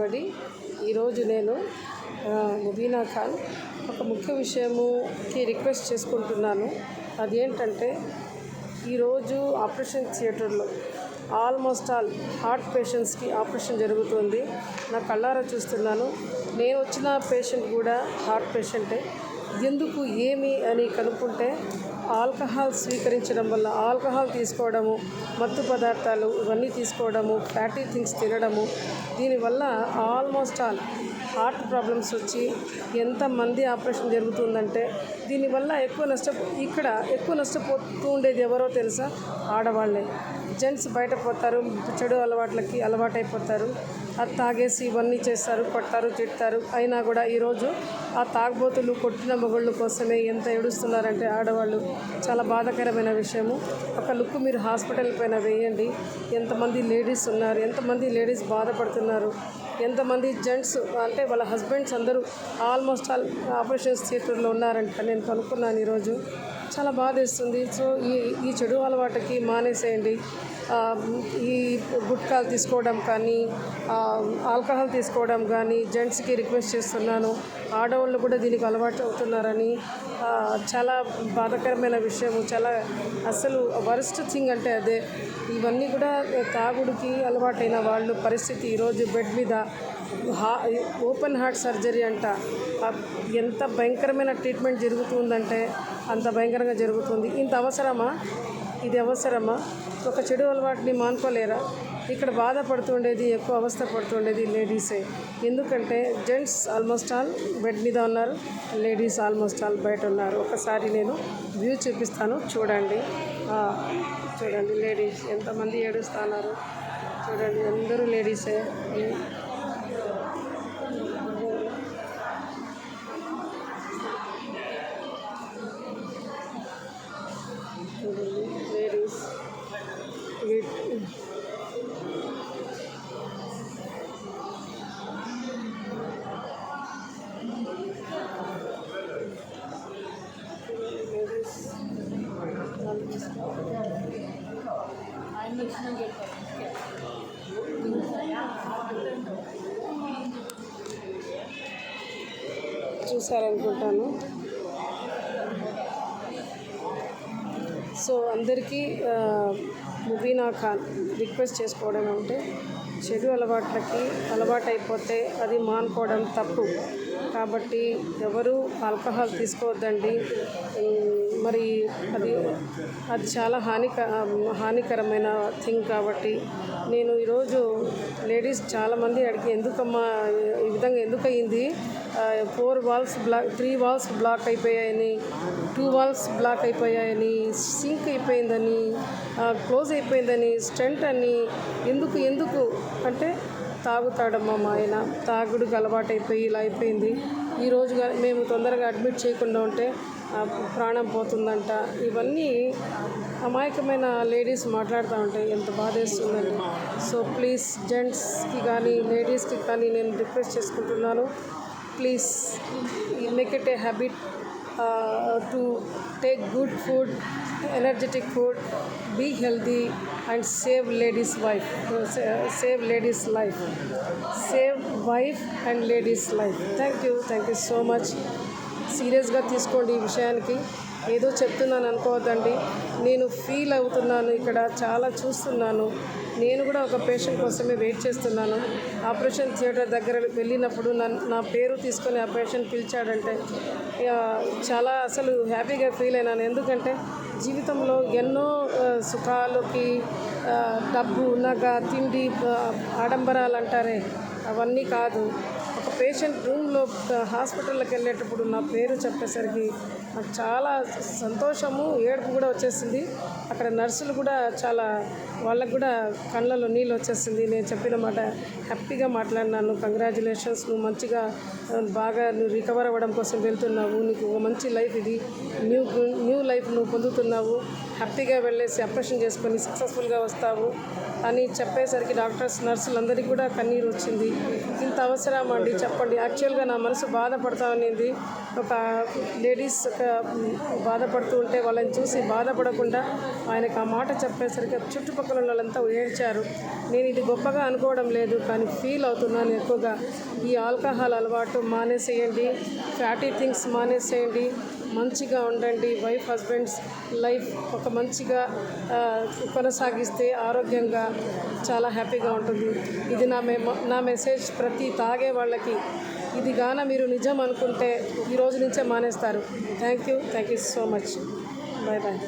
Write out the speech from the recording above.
Everybody. ఈరోజు నేను ముబీనా ఖాన్ ఒక ముఖ్య విషయముకి రిక్వెస్ట్ చేసుకుంటున్నాను. అదేంటంటే ఈరోజు ఆపరేషన్ థియేటర్లో ఆల్మోస్ట్ ఆల్ హార్ట్ పేషెంట్స్కి ఆపరేషన్ జరుగుతుంది. నా కళ్ళారా చూస్తున్నాను. నేను వచ్చిన పేషెంట్ కూడా హార్ట్ పేషెంటే. ఎందుకు ఏమి అని కనుక్కుంటే ఆల్కహాల్ స్వీకరించడం వల్ల, ఆల్కహాల్ తీసుకోవడము, మత్తు పదార్థాలు ఇవన్నీ తీసుకోవడము, ఫ్యాటీ థింగ్స్ తినడము, దీనివల్ల ఆల్మోస్ట్ ఆల్ హార్ట్ ప్రాబ్లమ్స్ వచ్చి ఎంతమంది ఆపరేషన్ జరుగుతుందంటే దీనివల్ల ఎక్కువ నష్టపోతూ ఉండేది ఎవరో తెలుసా? ఆడవాళ్ళే. జెంట్స్ బయట పోతారు, చెడు అలవాట్లకి అలవాటైపోతారు. అది తాగేసి ఇవన్నీ చేస్తారు, కొడతారు, తిడతారు. అయినా కూడా ఈరోజు ఆ తాగుబోతులు, కొట్టిన మొగుళ్ళ కోసమే ఎంత ఏడుస్తున్నారంటే ఆడవాళ్ళు. చాలా బాధాకరమైన విషయము. ఒక లుక్ మీరు హాస్పిటల్ పైన వేయండి. ఎంతమంది లేడీస్ ఉన్నారు, ఎంతమంది లేడీస్ బాధపడుతున్నారు, ఎంతమంది జెంట్స్ అంటే వాళ్ళ హస్బెండ్స్ అందరూ ఆల్మోస్ట్ ఆల్ ఆపరేషన్స్ థియేటర్లో ఉన్నారంట. నేను కనుక్కున్నాను ఈరోజు. చాలా బాధేస్తుంది. సో ఈ చెడు అలవాటుకి మానేసేయండి. ఈ గుట్కాలు తీసుకోవడం కానీ, ఆల్కహాల్ తీసుకోవడం కానీ జెంట్స్కి రిక్వెస్ట్ చేస్తున్నాను. ఆడవాళ్ళు కూడా దీనికి అలవాటు అవుతున్నారని. చాలా బాధాకరమైన విషయము. చాలా అసలు వరస్ట్ థింగ్ అంటే అదే. ఇవన్నీ కూడా తాగుడికి అలవాటైన వాళ్ళు పరిస్థితి ఈరోజు బెడ్ మీద ఓపెన్ హార్ట్ సర్జరీ అంట. ఎంత భయంకరమైన ట్రీట్మెంట్ జరుగుతుందంటే అంత భయంకరంగా జరుగుతుంది. ఇంత అవసరమా? ఇది అవసరమా? ఒక చెడు అలవాటుని మానుకోలేరా? ఇక్కడ బాధపడుతుండేది, ఎక్కువ అవస్థ పడుతుండేది లేడీసే. ఎందుకంటే జెంట్స్ ఆల్మోస్ట్ ఆల్ బెడ్ మీద ఉన్నారు, లేడీస్ ఆల్మోస్ట్ ఆల్ బయట ఉన్నారు. ఒకసారి నేను వ్యూ చూపిస్తాను, చూడండి. చూడండి లేడీస్ ఎంతమంది ఏడుస్తున్నారు. చూడండి, అందరూ లేడీసే. లేడీస్ చూసారనుకుంటాను. సో అందరికీ ముబీనా ఖాన్ రిక్వెస్ట్ చేసుకోవడం అంటే చెడు అలవాట్లకి అలవాటైపోతే అది మానుకోవడం తప్పు. కాబట్టి ఎవరు ఆల్కహాల్ తీసుకోవద్దండి. మరి అది చాలా హానికరమైన థింగ్. కాబట్టి నేను ఈరోజు లేడీస్ చాలామంది అడిగి, ఎందుకమ్మా ఈ విధంగా ఎందుకు అయ్యింది? 3 వాల్స్ బ్లాక్ అయిపోయాయని, 2 వాల్స్ బ్లాక్ అయిపోయాయని, సింక్ అయిపోయిందని, క్లోజ్ అయిపోయిందని, స్టెంట్ అని. ఎందుకు అంటే తాగుతాడమ్మా మా ఆయన, తాగుడుకు అలవాటైపోయి ఇలా అయిపోయింది. ఈరోజు మేము తొందరగా అడ్మిట్ చేయకుండా ఉంటే ప్రాణం పోతుందంట. ఇవన్నీ అమాయకమైన లేడీస్ మాట్లాడుతూ ఉంటాయి. ఎంత బాధేస్తుందండి. సో ప్లీజ్ జెంట్స్కి కానీ లేడీస్కి కానీ నేను రిక్వెస్ట్ చేసుకుంటున్నాను. Please make it a habit to take good food, energetic food, be healthy and save ladies' life. Save ladies' life. Save wife and ladies' life. Thank you so much. సీరియస్గా తీసుకోండి ఈ విషయానికి. ఏదో చెప్తున్నాను అనుకోవద్దండి. నేను ఫీల్ అవుతున్నాను, ఇక్కడ చాలా చూస్తున్నాను. నేను కూడా ఒక పేషెంట్ కోసమే వెయిట్ చేస్తున్నాను. ఆపరేషన్ థియేటర్ దగ్గర వెళ్ళినప్పుడు నా పేరు తీసుకొని ఆ పేషెంట్ పిలిచాడంటే చాలా అసలు హ్యాపీగా ఫీల్ అయినాను. ఎందుకంటే జీవితంలో ఎన్నో సుఖాలకి డబ్బు, నగ, తిండి, ఆడంబరాలు అంటారే, అవన్నీ కాదు. ఒక పేషెంట్ రూమ్లో హాస్పిటల్లోకి వెళ్ళేటప్పుడు నా పేరు చెప్పేసరికి నాకు చాలా సంతోషము, ఏడుపు కూడా వచ్చేసింది. అక్కడ నర్సులు కూడా వాళ్ళకు కూడా కళ్ళలో నీళ్ళు వచ్చేసింది. నేను చెప్పిన మాట హ్యాపీగా మాట్లాడినాను. కంగ్రాచులేషన్స్, నువ్వు మంచిగా బాగా రికవర్ అవ్వడం కోసం వెళ్తున్నావు. నీకు ఒక మంచి లైఫ్, ఇది న్యూ లైఫ్ నువ్వు పొందుతున్నావు. హ్యాపీగా వెళ్ళేసి ఆపరేషన్ చేసుకొని సక్సెస్ఫుల్గా వస్తావు అని చెప్పేసరికి డాక్టర్స్ నర్సులందరికీ కూడా కన్నీరు వచ్చింది. ఇంత అవసరం అండి చెప్పండి. యాక్చువల్గా నా మనసు బాధపడతా ఉన్నింది. ఒక లేడీస్ బాధపడుతూ ఉంటే వాళ్ళని చూసి బాధపడకుండా ఆయనకు ఆ మాట చెప్పేసరికి చుట్టుపక్కల ఉన్న వాళ్ళంతా ఏడ్చారు. నేను ఇది గొప్పగా అనుకోవడం లేదు, కానీ ఫీల్ అవుతున్నాను ఎక్కువగా. ఈ ఆల్కహాల్ అలవాటు మానేసేయండి, ఫ్యాటీ థింగ్స్ మానేసేయండి, మంచిగా ఉండండి. వైఫ్ హస్బెండ్స్ లైఫ్ ఒక మంచిగా కొనసాగిస్తే ఆరోగ్యంగా చాలా హ్యాపీగా ఉంటుంది. ఇది నా మెసేజ్ ప్రతి తాగే వాళ్ళకి. ఇది గాన మీరు నిజం అనుకుంటే ఈ రోజు నుంచే మానేస్తారు. Thank you so much. Bye bye.